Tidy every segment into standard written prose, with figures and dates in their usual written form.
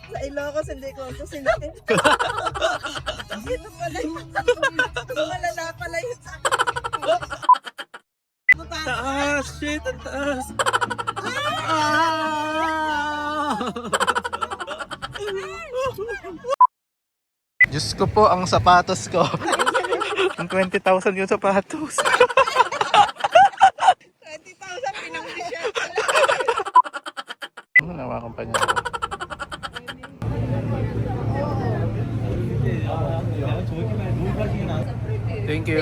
Sa Ilocos, hindi ko ito sila eh. Ito pala yun. Malala pala yun sa akin. Taas! Shit! Ang taas! Ah! Diyos ko po, ang sapatos ko. Ang 20,000 yung sapatos. 20,000 pinang-t-shirt ko lang. Ano naman kumpanya ko? Thank you.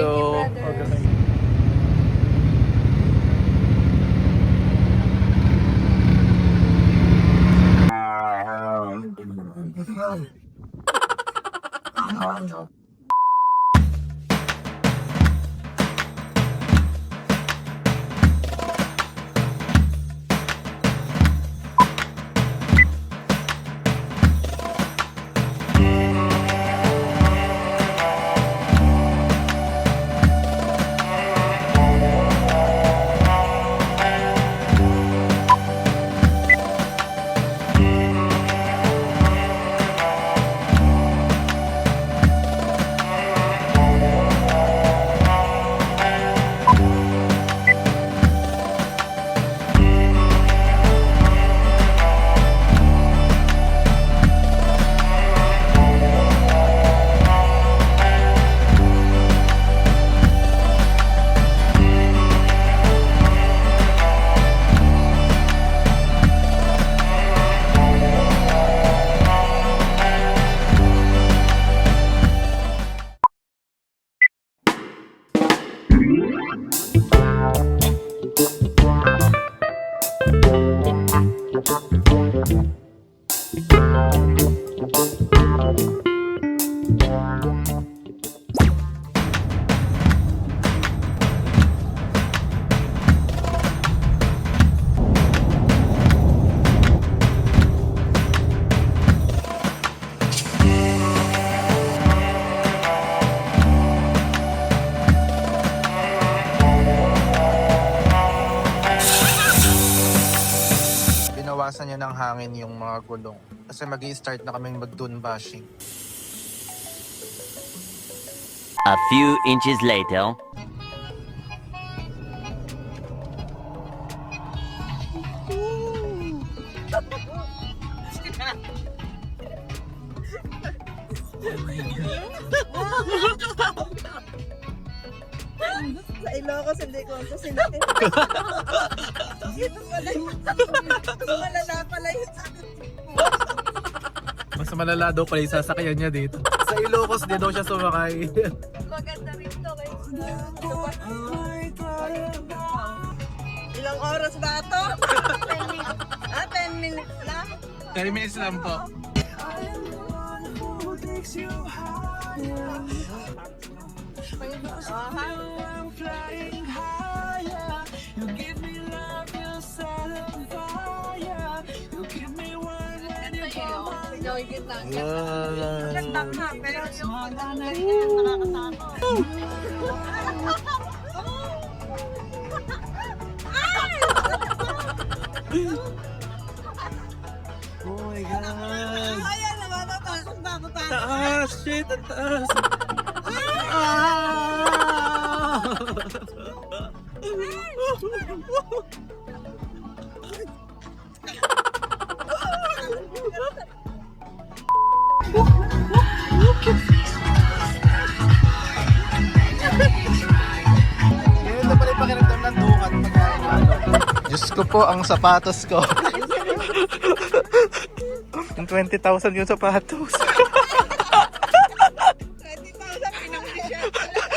Binawasan niya ng hangin yung mga gulong. Kasi mag-i-start na kaming mag-dune bashing. A few inches later. Sa Ilocos, hindi ko ito sila eh. Ito pala yun. Malala pala yun sa akin. Mas malala daw pala yung sasakyan niya dito. Sa Ilocos din daw siya sumakay. Maganda rin to Ilang oras ba ito? 10 minutes. 10 minutes lang. 10 minutes lang po. Yung gitna. Wow. Ganda nga, pero yung maganda yan, nakakatakot. Oh my God! Ayan, nababatakot ba? Taas! Shit! Ang taas! Ah! Ganito pala yung pakiramdam ng dukat. Diyos ko po, ang sapatos ko. Ang 20,000 yung sapatos. 20,000 pinang-t-shirt ko lang.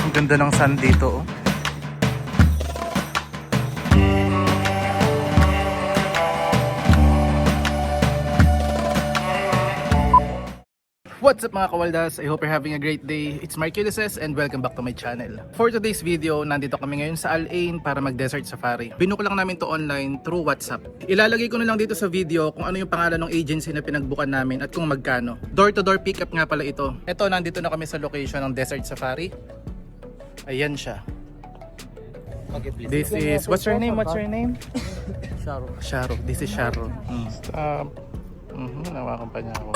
Ang ganda ng sun dito, oh. What's up mga kawaldas? I hope you're having a great day. It's Mark Ulysses and welcome back to my channel. For today's video, nandito kami ngayon sa Al Ain para mag-desert safari. Binook lang namin to online through WhatsApp. Ilalagay ko na lang dito sa video kung ano yung pangalan ng agency na pinagbukan namin at kung magkano. Door to door pickup nga pala ito. Ito, nandito na kami sa location ng desert safari. Ayan siya. Okay, please. This is, what's your name? What's your name? Sharo. Sharo. This is Sharo. Stop. Nawakan pa niya ako.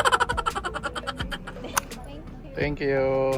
Thank you.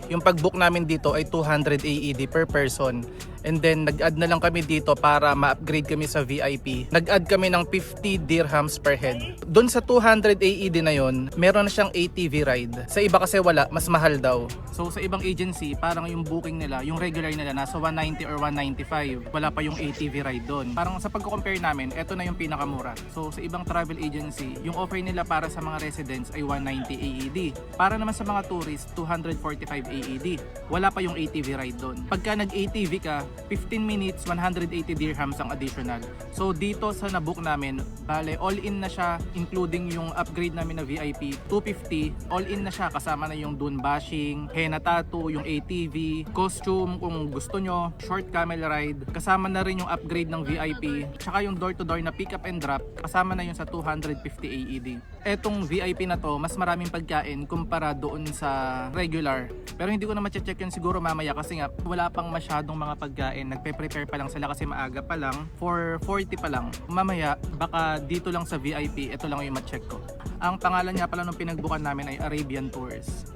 Yung pag-book namin dito ay 200 AED per person. And then nag-add na lang kami dito para ma-upgrade kami sa VIP. Nag-add kami ng 50 dirhams per head. Doon sa 200 AED na yon, meron na siyang ATV ride. Sa iba kasi wala, mas mahal daw. So sa ibang agency, parang yung booking nila, yung regular nila nasa 190 or 195. Wala pa yung ATV ride doon. Parang sa pagko-compare namin, eto na yung pinakamura. So sa ibang travel agency, yung offer nila para sa mga residents ay 190 AED. Para naman sa mga tourists, 245 AED. Wala pa yung ATV ride doon. Pagka nag-ATV ka, 15 minutes, 180 dirhams ang additional. So dito sa nabook namin, bale all in na siya including yung upgrade namin na VIP, 250. All in na siya, kasama na yung dune bashing, henna tattoo, yung ATV, costume kung gusto nyo, short camel ride, kasama na rin yung upgrade ng VIP, tsaka yung door to door na pick up and drop, kasama na yun sa 250 AED. Etong VIP na to, mas maraming pagkain kumpara doon sa regular. Pero hindi ko na ma-check yun siguro mamaya kasi nga wala pang masyadong mga pagkain. Nagpe-prepare pa lang sila kasi maaga pa lang. 4:40 pa lang. Mamaya, baka dito lang sa VIP, ito lang yung ma-check ko. Ang pangalan niya pala nung pinagbukan namin ay Arabian Tours.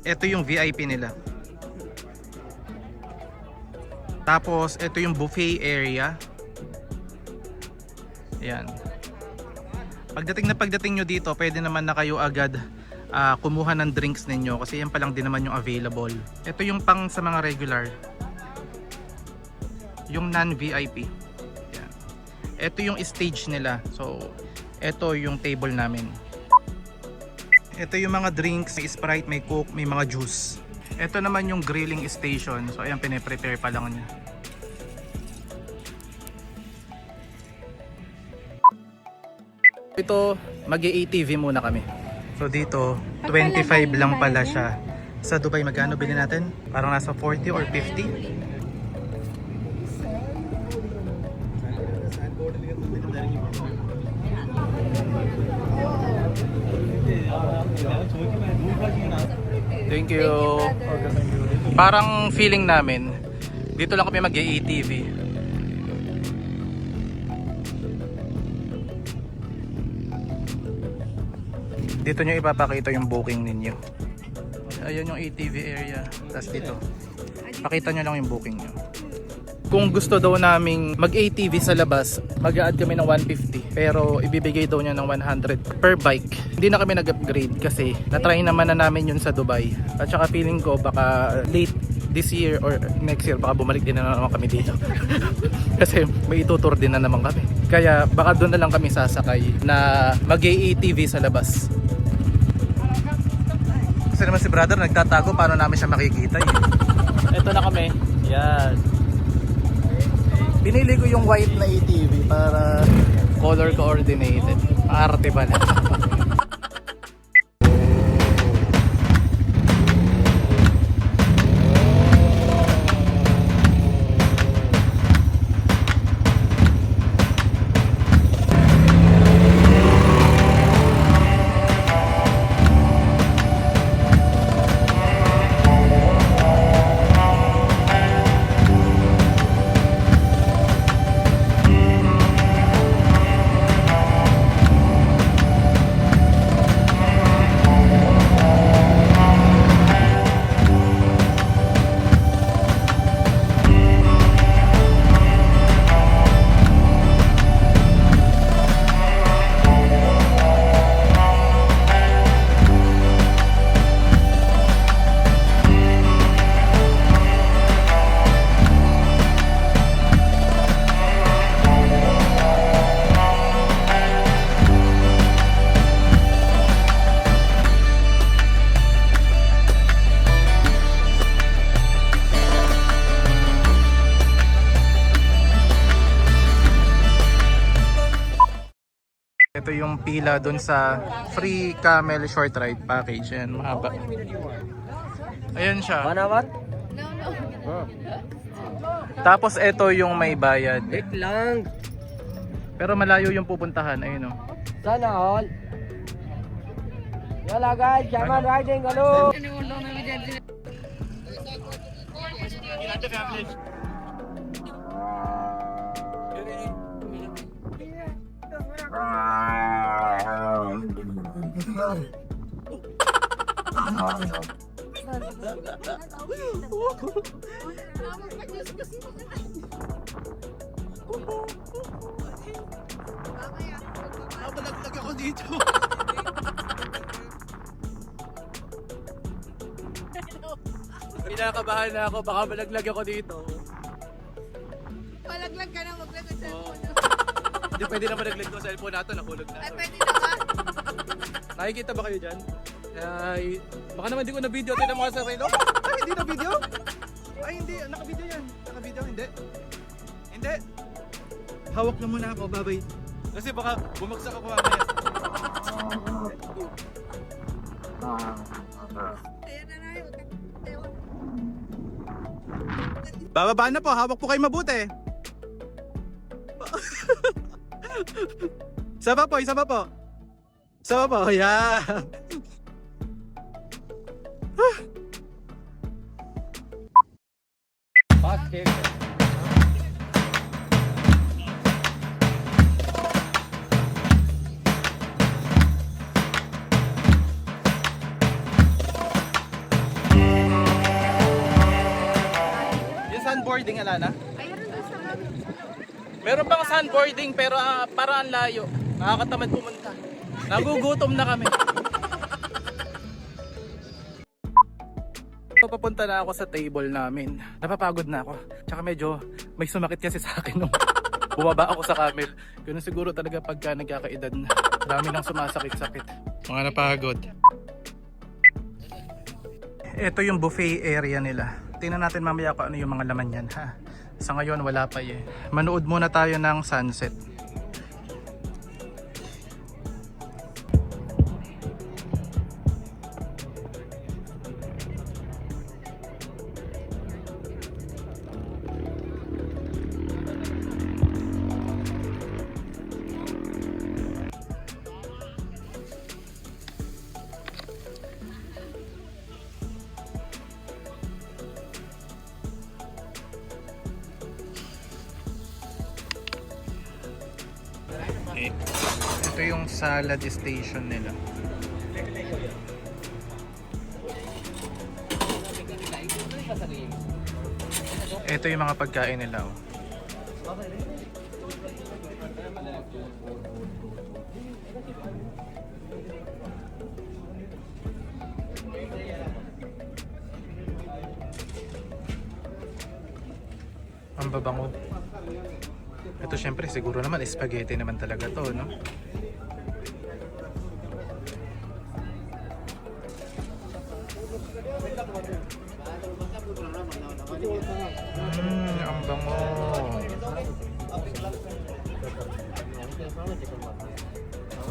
Ito yung VIP nila. Tapos, ito yung buffet area. Ayan. Pagdating nyo dito, pwede naman na kayo agad kumuha ng drinks ninyo kasi yan pa lang din naman yung available. Ito yung pang sa mga regular. Yung non-VIP. Yan. Ito yung stage nila. So, ito yung table namin. Ito yung mga drinks, may Sprite, may Coke, may mga juice. Ito naman yung grilling station. So, ayan, pine-prepare pa lang niya. Ito, mag-ATV muna kami. So, dito, 25 lang pala siya. Sa Dubai, magkano bilhin natin? Parang nasa 40 or 50? Thank you. Parang feeling namin, dito lang kami mag-ATV. Dito nyo ipapakita yung booking ninyo. Ayan yung ATV area. Tapos dito, pakita nyo lang yung booking nyo. Kung gusto daw naming mag-ATV sa labas, mag-a-add kami ng 150 pero ibibigay daw niya ng 100 per bike. Hindi na kami nag-upgrade kasi na-try naman na namin yun sa Dubai. At saka feeling ko baka late this year or next year baka bumalik din na naman kami dito. Kasi may itutur din na naman kami. Kaya baka doon na lang kami sasakay na mag-ATV sa labas. Kasi naman si brother nagtatago paano namin siya makikita eh. Ito na kami. Yan. Pinili ko yung white na ATV para color coordinated. Arte pala. Ito yung pila dun sa free camel short ride package. Ayan, mahaba. Ayan siya. What? Tapos ito yung may bayad. Wait lang. Pero malayo yung pupuntahan. Ayun o. Sana all. Yala guys, German riding, hello. Malaglag ako dito. Kinakabahan na ako, baka malaglag ako dito. Malaglag ka na, maglagay sa cellphone. Hindi pwede na malaglag ng cellphone natin, nahulog na. Ay, pwede naman. Nakikita ba kayo dyan? Ay, baka naman di ko na video, tingnan mo nga sa relo. Ay, hindi na video? Ay, hindi, naka-video yan. Naka-video, hindi. Hindi. Hawak na muna ako, babay. Kasi baka bumagsak ako mamaya. Ayan na na, huwag kang ewan. Bababa na po, hawak po kayo mabuti. Isa pa po, isa pa po. Isa pa po, yeah. Fast cake. Yung sandboarding, Alana? Meron bang sandboarding pero para ang layo. Nakakatamad pumunta. Nagugutom na kami. Papunta na ako sa table namin. Napapagod na ako. Tsaka medyo may sumakit kasi sa akin nung bumaba ako sa camel. Ganun siguro talaga pagka nagkakaedad na. Dami nang sumasakit-sakit. Mga napagod. Ito yung buffet area nila. Tingnan natin mamaya kung ano yung mga laman yan, ha. Sa ngayon wala pa eh. Manood muna tayo ng sunset. Ito yung salad station nila. Ito yung mga pagkain nila. Oh. Ang babango. Ito syempre siguro naman spaghetti naman talaga to, no? Ang bango.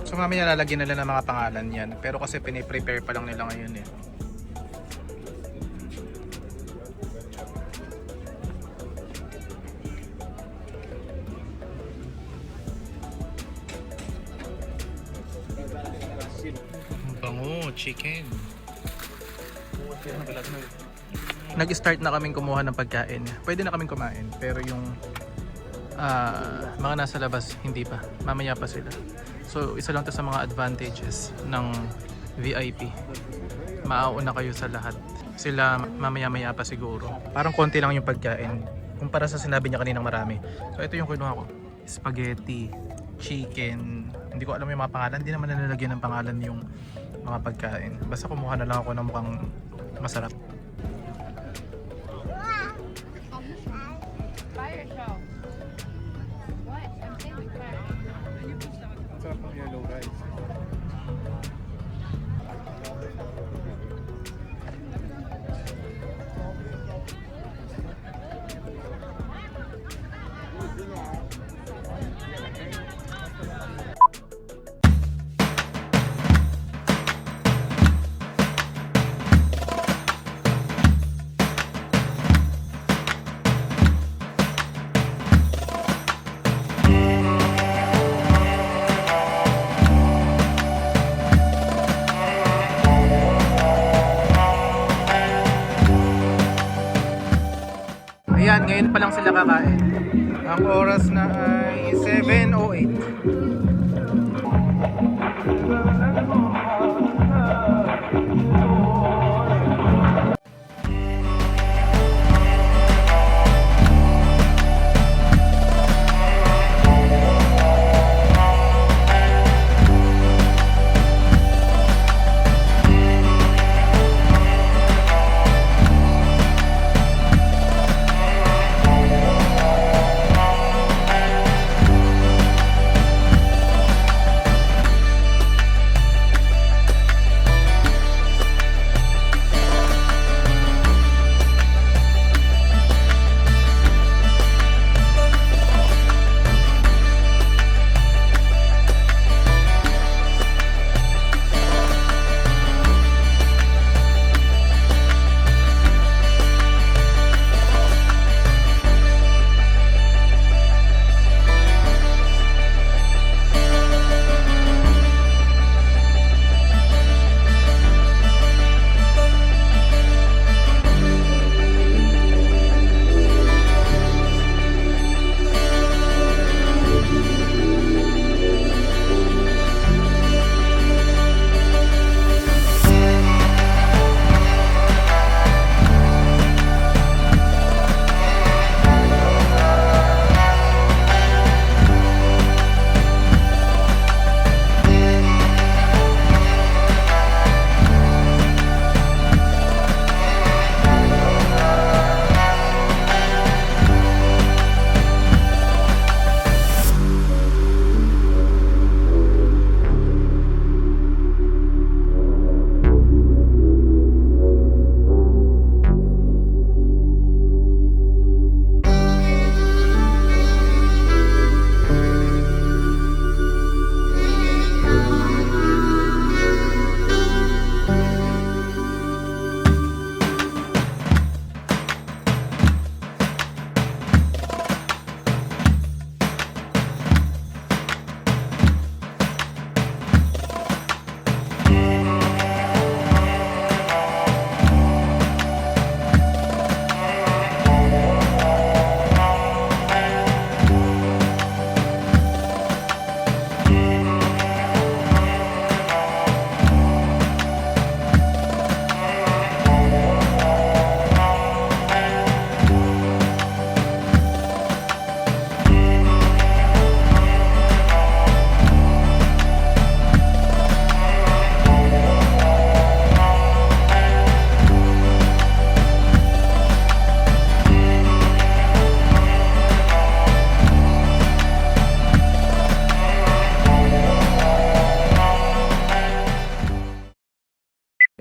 So mamaya lalagyan nila ng mga pangalan yan. Pero kasi piniprepare pa lang nila ngayon eh. Bango, chicken. Nag-start na kaming kumuha ng pagkain. Pwede na kaming kumain, pero yung mga nasa labas, hindi pa. Mamaya pa sila. So, isa lang to sa mga advantages ng VIP. Maauna kayo sa lahat. Sila mamaya-maya pa siguro. Parang konti lang yung pagkain. Kumpara sa sinabi niya kaninang marami. So, ito yung kinuha ko. Spaghetti, chicken. Hindi ko alam yung mga pangalan. Hindi naman nalalagyan ng pangalan yung mga pagkain. Basta kumuha na lang ako ng mukhang masarap. Fire show. What? I'm saying fire. Sarap ng yellow rice. ngayon pa lang sila kakain. Ang oras na ay 7:08.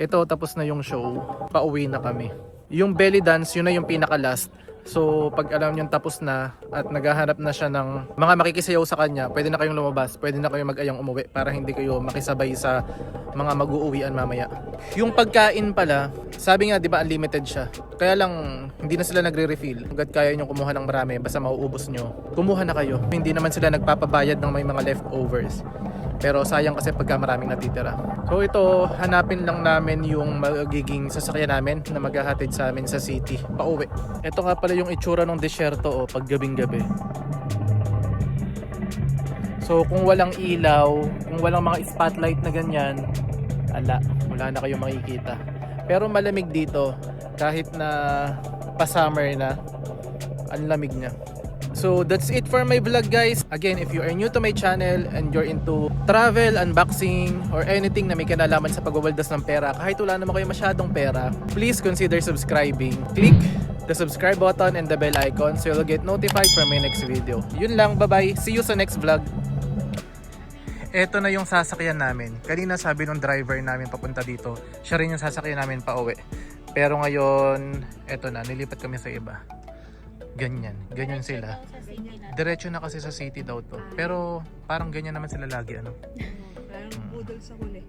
Ito, tapos na yung show. Pauwi na kami. Yung belly dance, yun na yung pinaka-last. So, pag alam nyo tapos na at naghahanap na siya ng mga makikisayaw sa kanya, pwede na kayong lumabas, pwede na kayong mag-ayang umuwi para hindi kayo makisabay sa mga mag-uuwian mamaya. Yung pagkain pala, sabi nga 'di ba unlimited siya. Kaya lang hindi na sila nagre-refill. Hangga't kaya nyo kumuha ng marami, basta mauubos nyo, kumuha na kayo. Hindi naman sila nagpapabayad ng may mga leftovers. Pero sayang kasi pagka maraming natitira. So ito, hanapin lang namin yung magiging sasakyan namin na maghahatid sa amin sa city, pauwi. Ito nga pala yung itsura ng disyerto pag gabing-gabi. So kung walang ilaw, kung walang mga spotlight na ganyan, wala na kayong makikita. Pero malamig dito, kahit na pa-summer na, ang lamig niya. So that's it for my vlog, guys. Again, if you are new to my channel and you're into travel, unboxing, or anything na may kinalaman sa pagwawaldas ng pera, kahit wala naman kayo masyadong pera, please consider subscribing. Click the subscribe button and the bell icon so you'll get notified for my next video. Yun lang, bye-bye. See you sa next vlog. Ito na yung sasakyan namin. Kanina sabi nung driver namin papunta dito, siya rin yung sasakyan namin pa uwi. Pero ngayon, eto na, nilipat kami sa iba. Ganyan sila. Diretso na kasi sa city daw to. Pero parang ganyan naman sila lagi, ano? Parang budol sa huli.